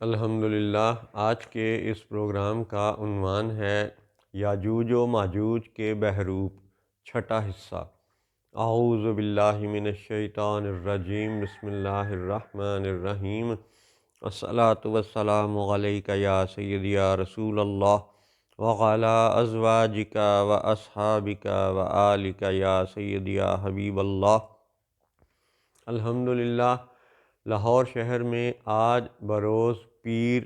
الحمدللہ، آج کے اس پروگرام کا عنوان ہے یاجوج و ماجوج کے بحروب، چھٹا حصہ۔ اعوذ باللہ من الشیطان الرجیم، بسم اللہ الرحمن الرحیم۔ الصلاۃ والسلام علیک یا سیدی یا رسول اللہ وعلی ازواجک و اصحابک و آلک یا سیدی یا حبیب اللہ۔ الحمدللہ، لاہور شہر میں آج بروز پیر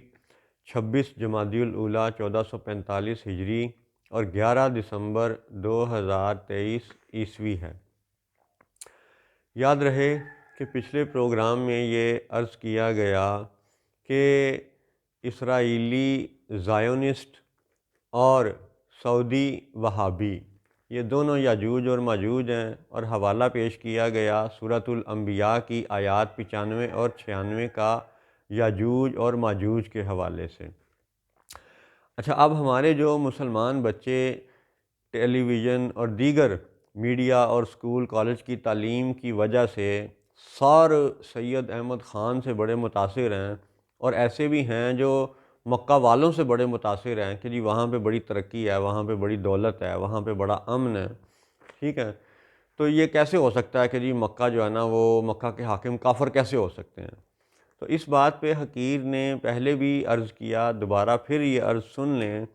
26 جمادی الاولیٰ 1445 ہجری اور 11 دسمبر 2023 عیسوی ہے۔ یاد رہے کہ پچھلے پروگرام میں یہ عرض کیا گیا کہ اسرائیلی زائونسٹ اور سعودی وہابی یہ دونوں یاجوج اور ماجوج ہیں، اور حوالہ پیش کیا گیا سورۃ الانبیاء کی آیات 95 اور 96 کا یاجوج اور ماجوج کے حوالے سے۔ اچھا، اب ہمارے جو مسلمان بچے ٹیلی ویژن اور دیگر میڈیا اور اسکول کالج کی تعلیم کی وجہ سے سید احمد خان سے بڑے متاثر ہیں، اور ایسے بھی ہیں جو مکہ والوں سے بڑے متاثر ہیں کہ جی وہاں پہ بڑی ترقی ہے، وہاں پہ بڑی دولت ہے، وہاں پہ بڑا امن ہے، ٹھیک ہے، تو یہ کیسے ہو سکتا ہے کہ جی مکہ جو ہے نا وہ مکہ کے حاکم کافر کیسے ہو سکتے ہیں؟ تو اس بات پہ حقیر نے پہلے بھی عرض کیا، دوبارہ پھر یہ عرض سن لیں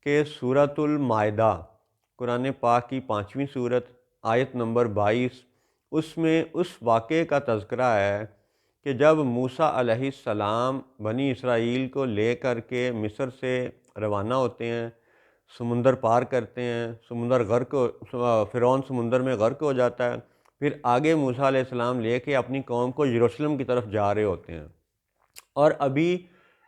کہ سورۃ المائدہ قرآن پاک کی 5ویں سورت آیت نمبر 22، اس میں اس واقعے کا تذکرہ ہے کہ جب موسیٰ علیہ السلام بنی اسرائیل کو لے کر کے مصر سے روانہ ہوتے ہیں، سمندر پار کرتے ہیں، سمندر غرق فرعون سمندر میں غرق ہو جاتا ہے، پھر آگے موسیٰ علیہ السلام لے کے اپنی قوم کو یروشلم کی طرف جا رہے ہوتے ہیں، اور ابھی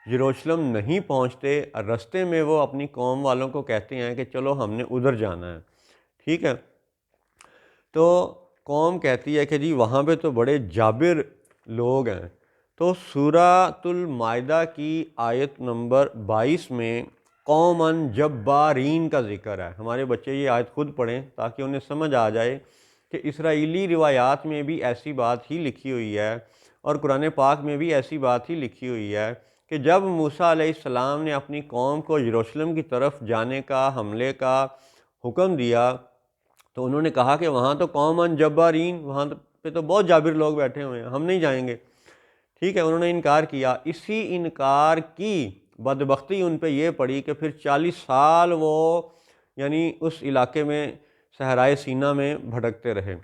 یروشلم نہیں پہنچتے، رستے میں وہ اپنی قوم والوں کو کہتے ہیں کہ چلو ہم نے ادھر جانا ہے، ٹھیک ہے، تو قوم کہتی ہے کہ جی وہاں پہ تو بڑے جابر لوگ ہیں، تو سورۃ المائدہ کی آیت نمبر 22 میں قوماً جبارین کا ذکر ہے۔ ہمارے بچے یہ آیت خود پڑھیں تاکہ انہیں سمجھ آ جائے کہ اسرائیلی روایات میں بھی ایسی بات ہی لکھی ہوئی ہے، اور قرآن پاک میں بھی ایسی بات ہی لکھی ہوئی ہے کہ جب موسیٰ علیہ السلام نے اپنی قوم کو یروشلم کی طرف جانے کا، حملے کا حکم دیا، تو انہوں نے کہا کہ وہاں تو قوماً جبارین، وہاں پہ تو بہت جابر لوگ بیٹھے ہوئے ہیں، ہم نہیں جائیں گے، ٹھیک ہے، انہوں نے انکار کیا۔ اسی انکار کی بدبختی ان پہ یہ پڑی کہ پھر 40 سال وہ یعنی اس علاقے میں صحرائے سینا میں بھٹکتے رہے،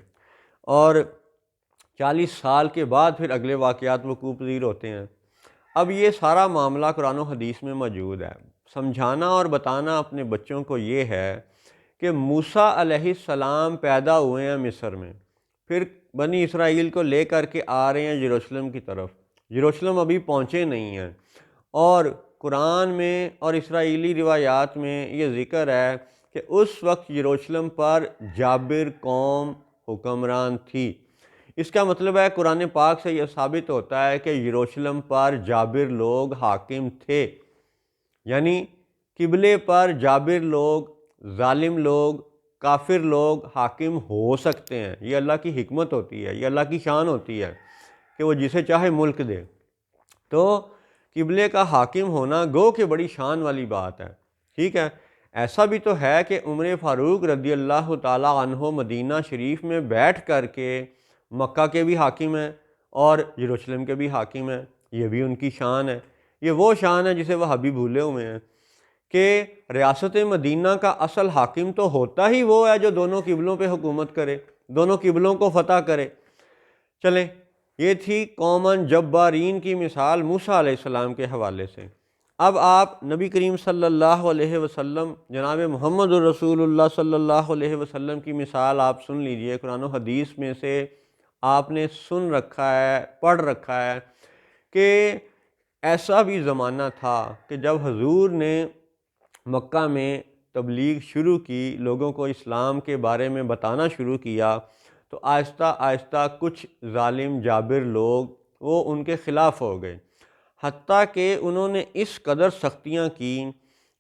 اور 40 سال کے بعد پھر اگلے واقعات وقوع پذیر ہوتے ہیں۔ اب یہ سارا معاملہ قرآن و حدیث میں موجود ہے۔ سمجھانا اور بتانا اپنے بچوں کو یہ ہے کہ موسیٰ علیہ السلام پیدا ہوئے ہیں مصر میں، پھر بنی اسرائیل کو لے کر کے آ رہے ہیں یروشلم کی طرف، یروشلم ابھی پہنچے نہیں ہیں، اور قرآن میں اور اسرائیلی روایات میں یہ ذکر ہے کہ اس وقت یروشلم پر جابر قوم حکمران تھی۔ اس کا مطلب ہے قرآن پاک سے یہ ثابت ہوتا ہے کہ یروشلم پر جابر لوگ حاکم تھے، یعنی قبلے پر جابر لوگ، ظالم لوگ، کافر لوگ حاکم ہو سکتے ہیں۔ یہ اللہ کی حکمت ہوتی ہے، یہ اللہ کی شان ہوتی ہے کہ وہ جسے چاہے ملک دے۔ تو قبلے کا حاکم ہونا گو کہ بڑی شان والی بات ہے، ٹھیک ہے۔ ایسا بھی تو ہے کہ عمر فاروق رضی اللہ تعالی عنہ مدینہ شریف میں بیٹھ کر کے مکہ کے بھی حاکم ہیں اور یروشلم کے بھی حاکم ہیں، یہ بھی ان کی شان ہے۔ یہ وہ شان ہے جسے وہ وہابی بھولے ہوئے ہیں کہ ریاست مدینہ کا اصل حاکم تو ہوتا ہی وہ ہے جو دونوں قبلوں پہ حکومت کرے، دونوں قبلوں کو فتح کرے۔ چلیں، یہ تھی قوماً جبارین کی مثال موسیٰ علیہ السلام کے حوالے سے۔ اب آپ نبی کریم صلی اللہ علیہ وسلم، جناب محمد الرسول اللہ صلی اللہ علیہ وسلم کی مثال آپ سن لیجئے۔ قرآن و حدیث میں سے آپ نے سن رکھا ہے، پڑھ رکھا ہے کہ ایسا بھی زمانہ تھا کہ جب حضور نے مکہ میں تبلیغ شروع کی، لوگوں کو اسلام کے بارے میں بتانا شروع کیا، تو آہستہ آہستہ کچھ ظالم جابر لوگ وہ ان کے خلاف ہو گئے، حتیٰ کہ انہوں نے اس قدر سختیاں کی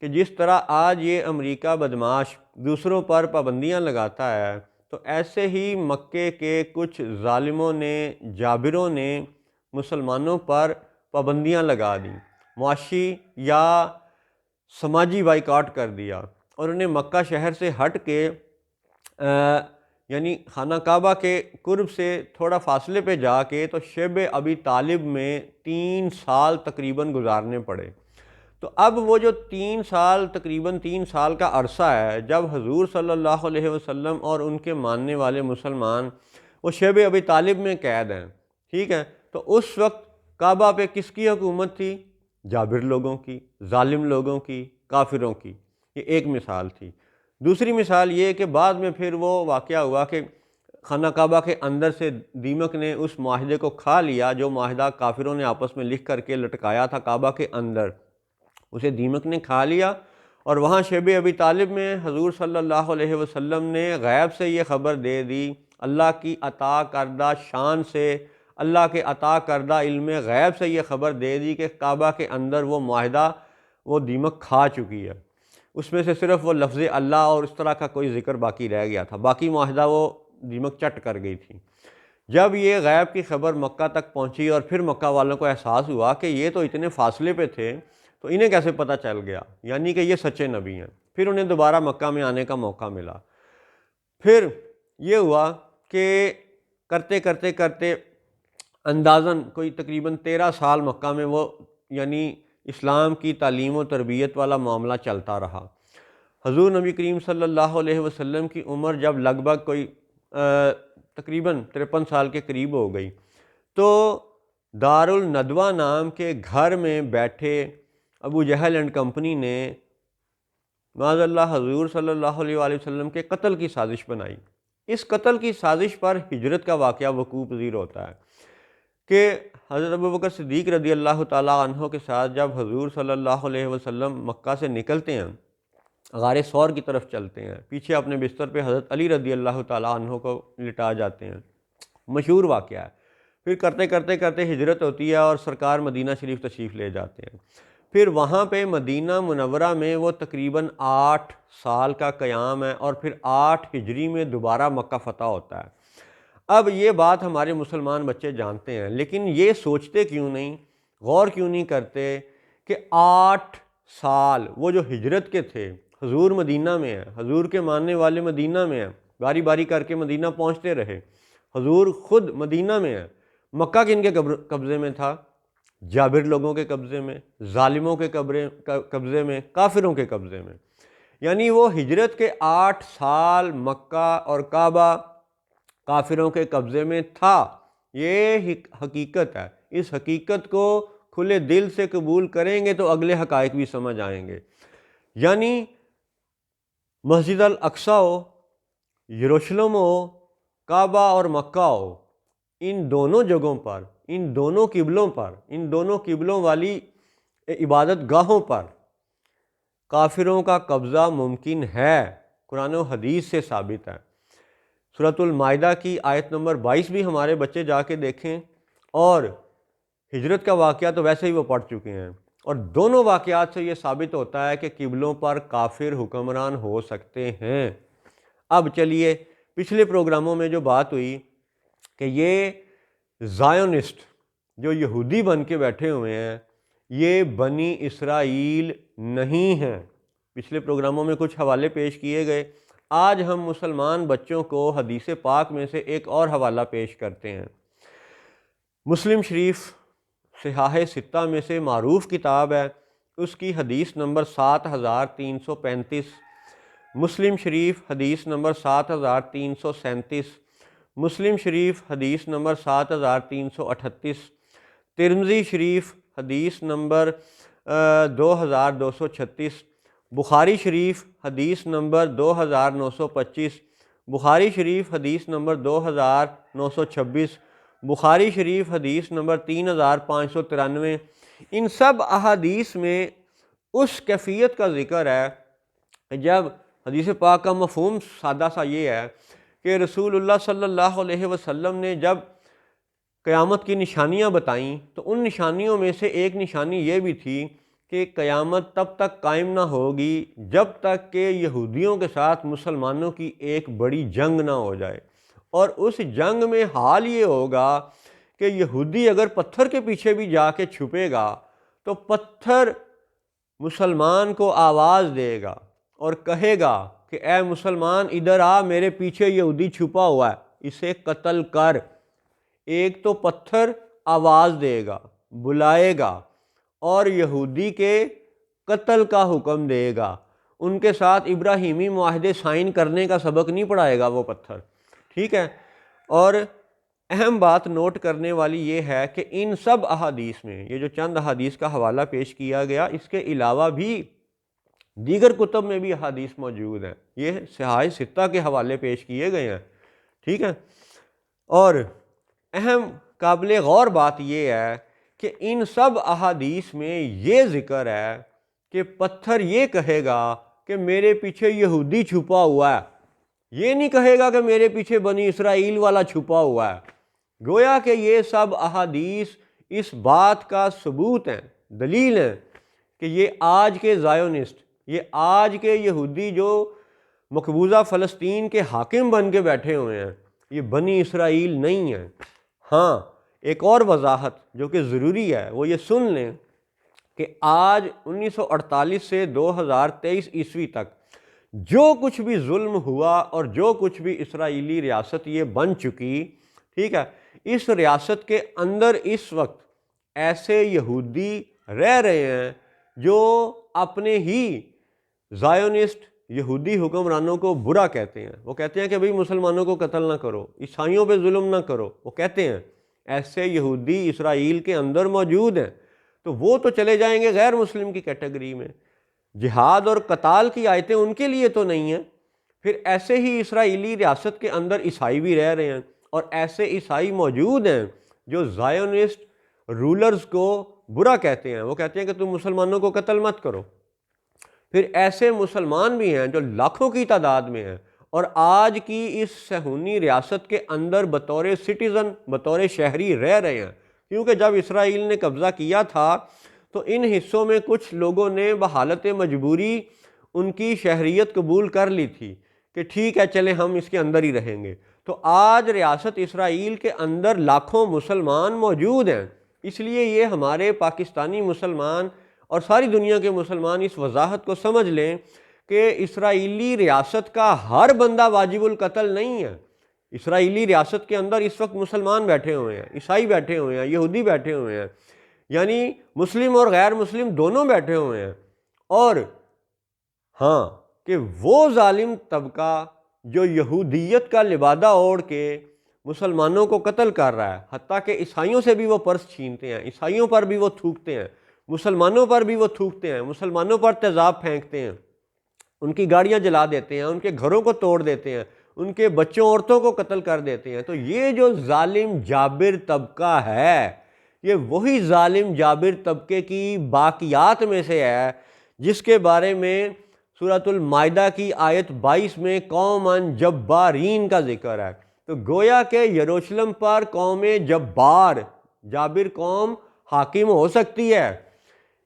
کہ جس طرح آج یہ امریکہ بدمعاش دوسروں پر پابندیاں لگاتا ہے، تو ایسے ہی مکے کے کچھ ظالموں نے، جابروں نے مسلمانوں پر پابندیاں لگا دیں۔ معاشی یا سماجی بائیکاٹ کر دیا، اور انہیں مکہ شہر سے ہٹ کے یعنی خانہ کعبہ کے قرب سے تھوڑا فاصلے پہ جا کے تو شیب ابی طالب میں 3 سال تقریباً گزارنے پڑے۔ تو اب وہ جو 3 سال، تقریباً 3 سال کا عرصہ ہے جب حضور صلی اللہ علیہ وسلم اور ان کے ماننے والے مسلمان وہ شیب ابی طالب میں قید ہیں، ٹھیک ہے، تو اس وقت کعبہ پہ کس کی حکومت تھی؟ جابر لوگوں کی، ظالم لوگوں کی، کافروں کی۔ یہ ایک مثال تھی۔ دوسری مثال یہ کہ بعد میں پھر وہ واقعہ ہوا کہ خانہ کعبہ کے اندر سے دیمک نے اس معاہدے کو کھا لیا جو معاہدہ کافروں نے آپس میں لکھ کر کے لٹکایا تھا کعبہ کے اندر، اسے دیمک نے کھا لیا، اور وہاں شیب ابی طالب میں حضور صلی اللہ علیہ وسلم نے غیب سے یہ خبر دے دی، اللہ کی عطا کردہ شان سے، اللہ کے عطا کردہ علم غیب سے یہ خبر دے دی کہ کعبہ کے اندر وہ معاہدہ وہ دیمک کھا چکی ہے۔ اس میں سے صرف وہ لفظ اللہ اور اس طرح کا کوئی ذکر باقی رہ گیا تھا، باقی معاہدہ وہ دیمک چٹ کر گئی تھی۔ جب یہ غیب کی خبر مکہ تک پہنچی اور پھر مکہ والوں کو احساس ہوا کہ یہ تو اتنے فاصلے پہ تھے تو انہیں کیسے پتہ چل گیا، یعنی کہ یہ سچے نبی ہیں، پھر انہیں دوبارہ مکہ میں آنے کا موقع ملا۔ پھر یہ ہوا کہ کرتے کرتے کرتے اندازاً کوئی تقریباً 13 سال مکہ میں وہ یعنی اسلام کی تعلیم و تربیت والا معاملہ چلتا رہا۔ حضور نبی کریم صلی اللہ علیہ وسلم کی عمر جب لگ بھگ کوئی تقریباً 53 سال کے قریب ہو گئی تو دارالندوہ نام کے گھر میں بیٹھے ابو جہل اینڈ کمپنی نے معاذ اللہ حضور صلی اللہ علیہ وآلہ وسلم کے قتل کی سازش بنائی۔ اس قتل کی سازش پر ہجرت کا واقعہ وقوع پذیر ہوتا ہے کہ حضرت ابوبکر صدیق رضی اللہ تعالیٰ عنہ کے ساتھ جب حضور صلی اللہ علیہ وسلم مکہ سے نکلتے ہیں، غار ثور کی طرف چلتے ہیں، پیچھے اپنے بستر پہ حضرت علی رضی اللہ تعالیٰ عنہ کو لٹا جاتے ہیں، مشہور واقعہ ہے۔ پھر کرتے کرتے کرتے ہجرت ہوتی ہے اور سرکار مدینہ شریف تشریف لے جاتے ہیں۔ پھر وہاں پہ مدینہ منورہ میں وہ تقریباً 8 سال کا قیام ہے، اور پھر 8 ہجری میں دوبارہ مکہ فتح ہوتا ہے۔ اب یہ بات ہمارے مسلمان بچے جانتے ہیں، لیکن یہ سوچتے کیوں نہیں، غور کیوں نہیں کرتے کہ 8 سال وہ جو ہجرت کے تھے، حضور مدینہ میں ہیں، حضور کے ماننے والے مدینہ میں ہیں، باری باری کر کے مدینہ پہنچتے رہے، حضور خود مدینہ میں ہیں، مکہ کن کے قبضے میں تھا؟ جابر لوگوں کے قبضے میں، ظالموں کے قبضے میں، کافروں کے قبضے میں۔ یعنی وہ ہجرت کے 8 سال مکہ اور کعبہ کافروں کے قبضے میں تھا، یہ حقیقت ہے۔ اس حقیقت کو کھلے دل سے قبول کریں گے تو اگلے حقائق بھی سمجھ آئیں گے۔ یعنی مسجد الاقصیٰ ہو، یروشلم ہو، کعبہ اور مکہ ہو، ان دونوں جگہوں پر، ان دونوں قبلوں پر، ان دونوں قبلوں والی عبادت گاہوں پر کافروں کا قبضہ ممکن ہے، قرآن و حدیث سے ثابت ہے۔ سورۃ المائدہ کی آیت نمبر 22 بھی ہمارے بچے جا کے دیکھیں، اور ہجرت کا واقعہ تو ویسے ہی وہ پڑھ چکے ہیں، اور دونوں واقعات سے یہ ثابت ہوتا ہے کہ قبلوں پر کافر حکمران ہو سکتے ہیں۔ اب چلیے پچھلے پروگراموں میں جو بات ہوئی کہ یہ زائونسٹ جو یہودی بن کے بیٹھے ہوئے ہیں یہ بنی اسرائیل نہیں ہیں، پچھلے پروگراموں میں کچھ حوالے پیش کیے گئے۔ آج ہم مسلمان بچوں کو حدیث پاک میں سے ایک اور حوالہ پیش کرتے ہیں۔ مسلم شریف صحاح ستہ میں سے معروف کتاب ہے، اس کی حدیث نمبر 7335، مسلم شریف حدیث نمبر 7337، مسلم شریف حدیث نمبر 7338، ترمذی شریف حدیث نمبر 2236، بخاری شریف حدیث نمبر 2925، بخاری شریف حدیث نمبر 2926، بخاری شریف حدیث نمبر 3593۔ ان سب احادیث میں اس کیفیت کا ذکر ہے کہ جب حدیث پاک کا مفہوم سادہ سا یہ ہے کہ رسول اللہ صلی اللہ علیہ وسلم نے جب قیامت کی نشانیاں بتائیں تو ان نشانیوں میں سے ایک نشانی یہ بھی تھی کہ قیامت تب تک قائم نہ ہوگی جب تک کہ یہودیوں کے ساتھ مسلمانوں کی ایک بڑی جنگ نہ ہو جائے، اور اس جنگ میں حال یہ ہوگا کہ یہودی اگر پتھر کے پیچھے بھی جا کے چھپے گا تو پتھر مسلمان کو آواز دے گا اور کہے گا کہ اے مسلمان ادھر آ، میرے پیچھے یہودی چھپا ہوا ہے، اسے قتل کر۔ ایک تو پتھر آواز دے گا، بلائے گا اور یہودی کے قتل کا حکم دے گا۔ ان کے ساتھ ابراہیمی معاہدے سائن کرنے کا سبق نہیں پڑھائے گا وہ پتھر، ٹھیک ہے۔ اور اہم بات نوٹ کرنے والی یہ ہے کہ ان سب احادیث میں، یہ جو چند احادیث کا حوالہ پیش کیا گیا، اس کے علاوہ بھی دیگر کتب میں بھی احادیث موجود ہیں، یہ صحاح ستہ کے حوالے پیش کیے گئے ہیں، ٹھیک ہے۔ اور اہم قابل غور بات یہ ہے کہ ان سب احادیث میں یہ ذکر ہے کہ پتھر یہ کہے گا کہ میرے پیچھے یہودی چھپا ہوا ہے، یہ نہیں کہے گا کہ میرے پیچھے بنی اسرائیل والا چھپا ہوا ہے۔ گویا کہ یہ سب احادیث اس بات کا ثبوت ہیں، دلیل ہیں کہ یہ آج کے زائونسٹ، یہ آج کے یہودی جو مقبوضہ فلسطین کے حاکم بن کے بیٹھے ہوئے ہیں، یہ بنی اسرائیل نہیں ہیں۔ ہاں، ایک اور وضاحت جو کہ ضروری ہے وہ یہ سن لیں کہ آج 1948 سے 2023 عیسوی تک جو کچھ بھی ظلم ہوا اور جو کچھ بھی اسرائیلی ریاست یہ بن چکی، ٹھیک ہے، اس ریاست کے اندر اس وقت ایسے یہودی رہ رہے ہیں جو اپنے ہی زائونسٹ یہودی حکمرانوں کو برا کہتے ہیں۔ وہ کہتے ہیں کہ بھئی مسلمانوں کو قتل نہ کرو، عیسائیوں پہ ظلم نہ کرو، وہ کہتے ہیں ایسے یہودی اسرائیل کے اندر موجود ہیں۔ تو وہ تو چلے جائیں گے غیر مسلم کی کیٹیگری میں، جہاد اور قتال کی آیتیں ان کے لیے تو نہیں ہیں۔ پھر ایسے ہی اسرائیلی ریاست کے اندر عیسائی بھی رہ رہے ہیں، اور ایسے عیسائی موجود ہیں جو زائونسٹ رولرز کو برا کہتے ہیں، وہ کہتے ہیں کہ تم مسلمانوں کو قتل مت کرو۔ پھر ایسے مسلمان بھی ہیں جو لاکھوں کی تعداد میں ہیں اور آج کی اس صہیونی ریاست کے اندر بطور سٹیزن، بطور شہری رہ رہے ہیں، کیونکہ جب اسرائیل نے قبضہ کیا تھا تو ان حصوں میں کچھ لوگوں نے بحالت مجبوری ان کی شہریت قبول کر لی تھی کہ ٹھیک ہے چلیں ہم اس کے اندر ہی رہیں گے۔ تو آج ریاست اسرائیل کے اندر لاکھوں مسلمان موجود ہیں، اس لیے یہ ہمارے پاکستانی مسلمان اور ساری دنیا کے مسلمان اس وضاحت کو سمجھ لیں کہ اسرائیلی ریاست کا ہر بندہ واجب القتل نہیں ہے۔ اسرائیلی ریاست کے اندر اس وقت مسلمان بیٹھے ہوئے ہیں، عیسائی بیٹھے ہوئے ہیں، یہودی بیٹھے ہوئے ہیں، یعنی مسلم اور غیر مسلم دونوں بیٹھے ہوئے ہیں۔ اور ہاں کہ وہ ظالم طبقہ جو یہودیت کا لبادہ اوڑھ کے مسلمانوں کو قتل کر رہا ہے، حتیٰ کہ عیسائیوں سے بھی وہ پرس چھینتے ہیں، عیسائیوں پر بھی وہ تھوکتے ہیں، مسلمانوں پر بھی وہ تھوکتے ہیں، مسلمانوں پر تیزاب پھینکتے ہیں، ان کی گاڑیاں جلا دیتے ہیں، ان کے گھروں کو توڑ دیتے ہیں، ان کے بچوں عورتوں کو قتل کر دیتے ہیں۔ تو یہ جو ظالم جابر طبقہ ہے، یہ وہی ظالم جابر طبقے کی باقیات میں سے ہے جس کے بارے میں سورۃ المائدہ کی آیت 22 میں قوماً جبارین کا ذکر ہے۔ تو گویا کہ یروشلم پر قوم جبار، جابر قوم حاکم ہو سکتی ہے۔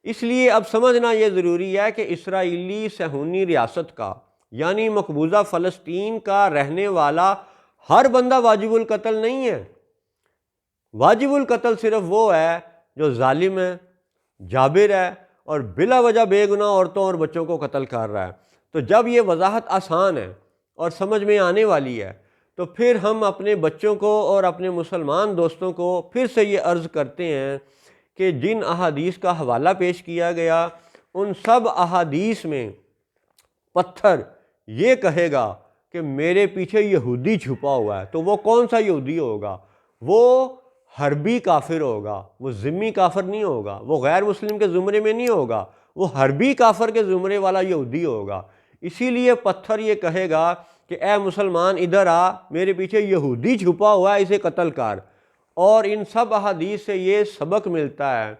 اس لیے اب سمجھنا یہ ضروری ہے کہ اسرائیلی صہیونی ریاست کا، یعنی مقبوضہ فلسطین کا رہنے والا ہر بندہ واجب القتل نہیں ہے۔ واجب القتل صرف وہ ہے جو ظالم ہے، جابر ہے اور بلا وجہ بے گناہ عورتوں اور بچوں کو قتل کر رہا ہے۔ تو جب یہ وضاحت آسان ہے اور سمجھ میں آنے والی ہے تو پھر ہم اپنے بچوں کو اور اپنے مسلمان دوستوں کو پھر سے یہ عرض کرتے ہیں کہ جن احادیث کا حوالہ پیش کیا گیا ان سب احادیث میں پتھر یہ کہے گا کہ میرے پیچھے یہودی چھپا ہوا ہے۔ تو وہ کون سا یہودی ہوگا؟ وہ حربی کافر ہوگا، وہ ذمی کافر نہیں ہوگا، وہ غیر مسلم کے زمرے میں نہیں ہوگا، وہ حربی کافر کے زمرے والا یہودی ہوگا۔ اسی لیے پتھر یہ کہے گا کہ اے مسلمان ادھر آ، میرے پیچھے یہودی چھپا ہوا ہے، اسے قتل کر۔ اور ان سب احادیث سے یہ سبق ملتا ہے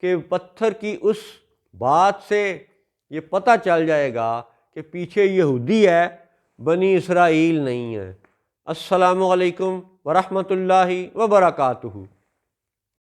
کہ پتھر کی اس بات سے یہ پتہ چل جائے گا کہ پیچھے یہودی ہے، بنی اسرائیل نہیں ہے۔ السلام علیکم ورحمۃ اللہ وبرکاتہ۔